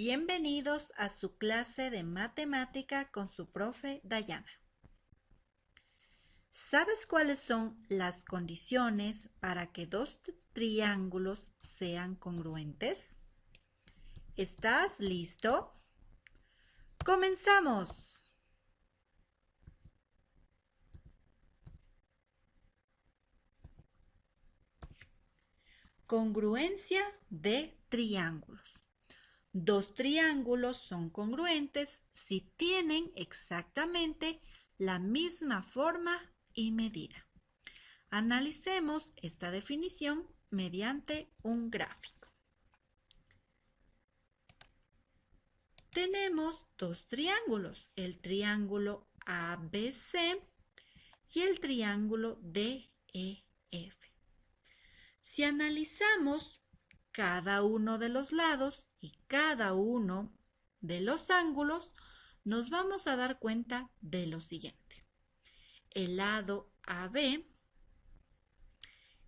Bienvenidos a su clase de matemática con su profe Dayana. ¿Sabes cuáles son las condiciones para que dos triángulos sean congruentes? ¿Estás listo? ¡Comenzamos! Congruencia de triángulos. Dos triángulos son congruentes si tienen exactamente la misma forma y medida. Analicemos esta definición mediante un gráfico. Tenemos dos triángulos, el triángulo ABC y el triángulo DEF. Si analizamos cada uno de los lados y cada uno de los ángulos, nos vamos a dar cuenta de lo siguiente. El lado AB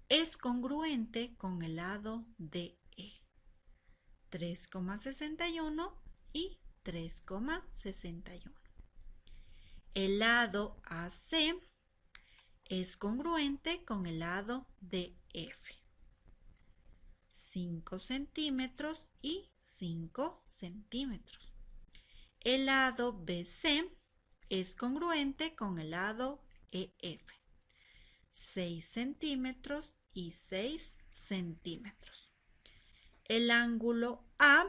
es congruente con el lado DE, 3,61 y 3,61. El lado AC es congruente con el lado DF, 5 centímetros y 5 centímetros. El lado BC es congruente con el lado EF, 6 centímetros y 6 centímetros. El ángulo A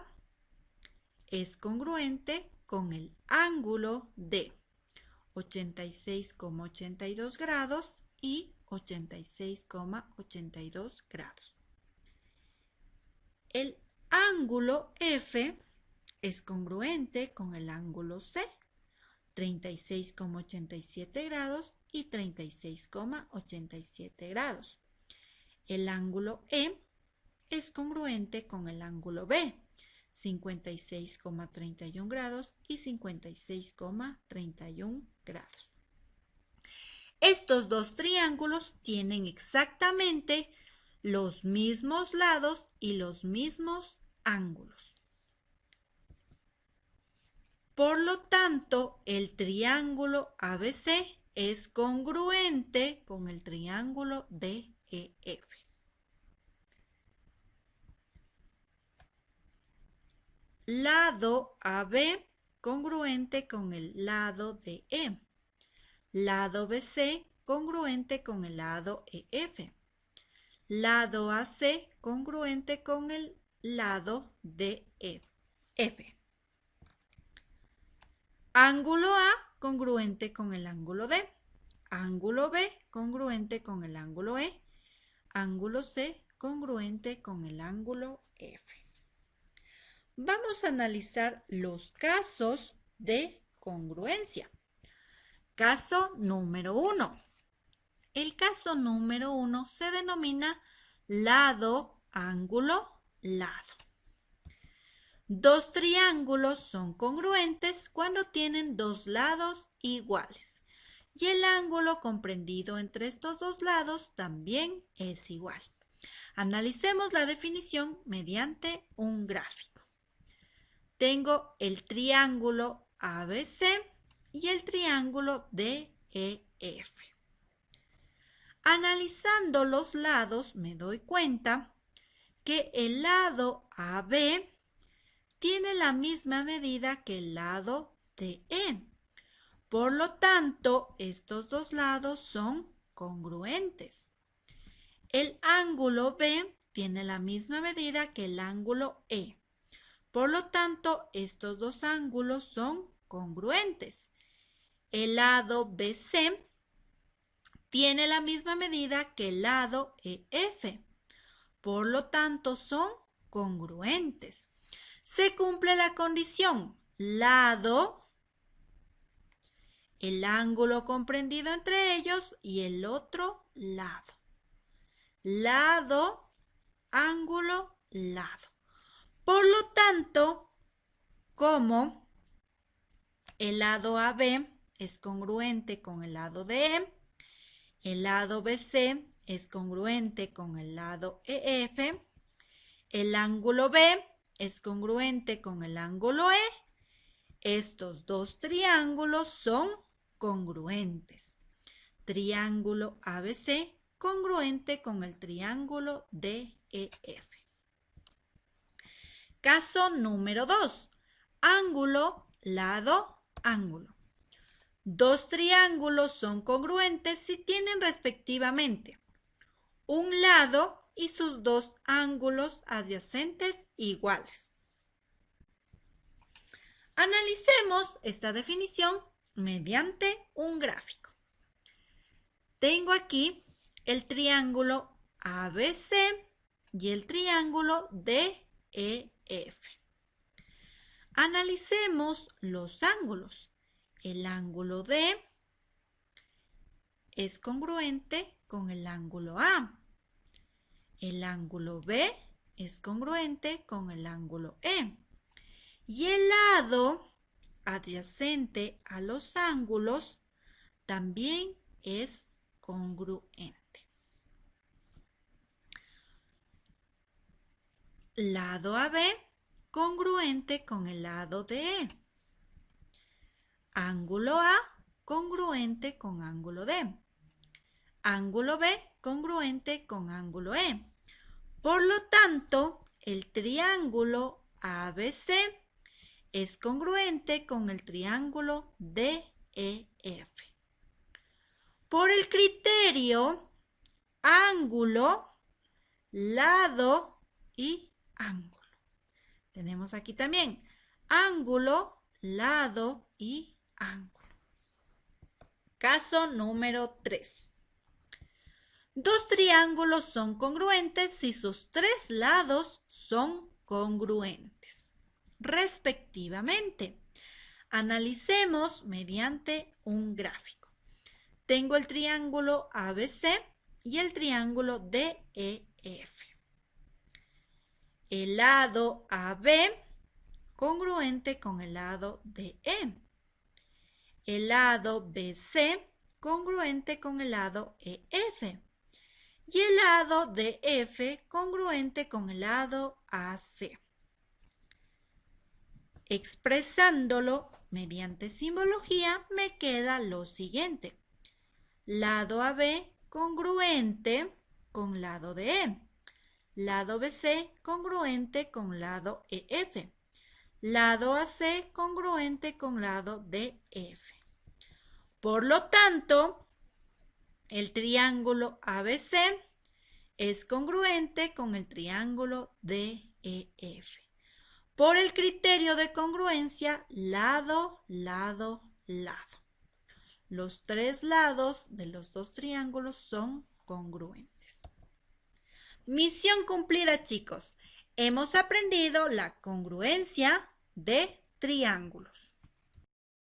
es congruente con el ángulo D, 86,82 grados y 86,82 grados. El ángulo F es congruente con el ángulo C, 36,87 grados y 36,87 grados. El ángulo E es congruente con el ángulo B, 56,31 grados y 56,31 grados. Estos dos triángulos tienen exactamente los mismos lados y los mismos ángulos. Por lo tanto, el triángulo ABC es congruente con el triángulo DEF. Lado AB congruente con el lado DE. Lado BC congruente con el lado EF. Lado AC congruente con el lado DEF. Ángulo A congruente con el ángulo D. Ángulo B congruente con el ángulo E. Ángulo C congruente con el ángulo F. Vamos a analizar los casos de congruencia. Caso número 1. El caso número 1 se denomina lado, ángulo, lado. Dos triángulos son congruentes cuando tienen dos lados iguales y el ángulo comprendido entre estos dos lados también es igual. Analicemos la definición mediante un gráfico. Tengo el triángulo ABC y el triángulo DEF. Analizando los lados me doy cuenta que el lado AB tiene la misma medida que el lado DE. Por lo tanto, estos dos lados son congruentes. El ángulo B tiene la misma medida que el ángulo E. Por lo tanto, estos dos ángulos son congruentes. El lado BC tiene la misma medida que el lado EF. Por lo tanto, son congruentes. Se cumple la condición lado, el ángulo comprendido entre ellos y el otro lado. Lado, ángulo, lado. Por lo tanto, como el lado AB es congruente con el lado DE, el lado BC es congruente con el lado EF, el ángulo B es congruente con el ángulo E. Estos dos triángulos son congruentes. Triángulo ABC congruente con el triángulo DEF. Caso número 2. Ángulo, lado, ángulo. Dos triángulos son congruentes si tienen respectivamente un lado y sus dos ángulos adyacentes iguales. Analicemos esta definición mediante un gráfico. Tengo aquí el triángulo ABC y el triángulo DEF. Analicemos los ángulos. El ángulo D es congruente con el ángulo A. El ángulo B es congruente con el ángulo E. Y el lado adyacente a los ángulos también es congruente. Lado AB congruente con el lado de E. Ángulo A congruente con ángulo D. Ángulo B congruente con ángulo E. Por lo tanto, el triángulo ABC es congruente con el triángulo DEF. Por el criterio ángulo, lado y ángulo. Tenemos aquí también ángulo, lado y ángulo. Caso número 3. Dos triángulos son congruentes si sus tres lados son congruentes, respectivamente. Analicemos mediante un gráfico. Tengo el triángulo ABC y el triángulo DEF. El lado AB congruente con el lado DE. El lado BC congruente con el lado EF. Y el lado DF congruente con el lado AC. Expresándolo mediante simbología me queda lo siguiente. Lado AB congruente con lado DE. Lado BC congruente con lado EF. Lado AC congruente con lado DF. Por lo tanto, el triángulo ABC es congruente con el triángulo DEF. Por el criterio de congruencia, lado, lado, lado. Los tres lados de los dos triángulos son congruentes. Misión cumplida, chicos. Hemos aprendido la congruencia de triángulos.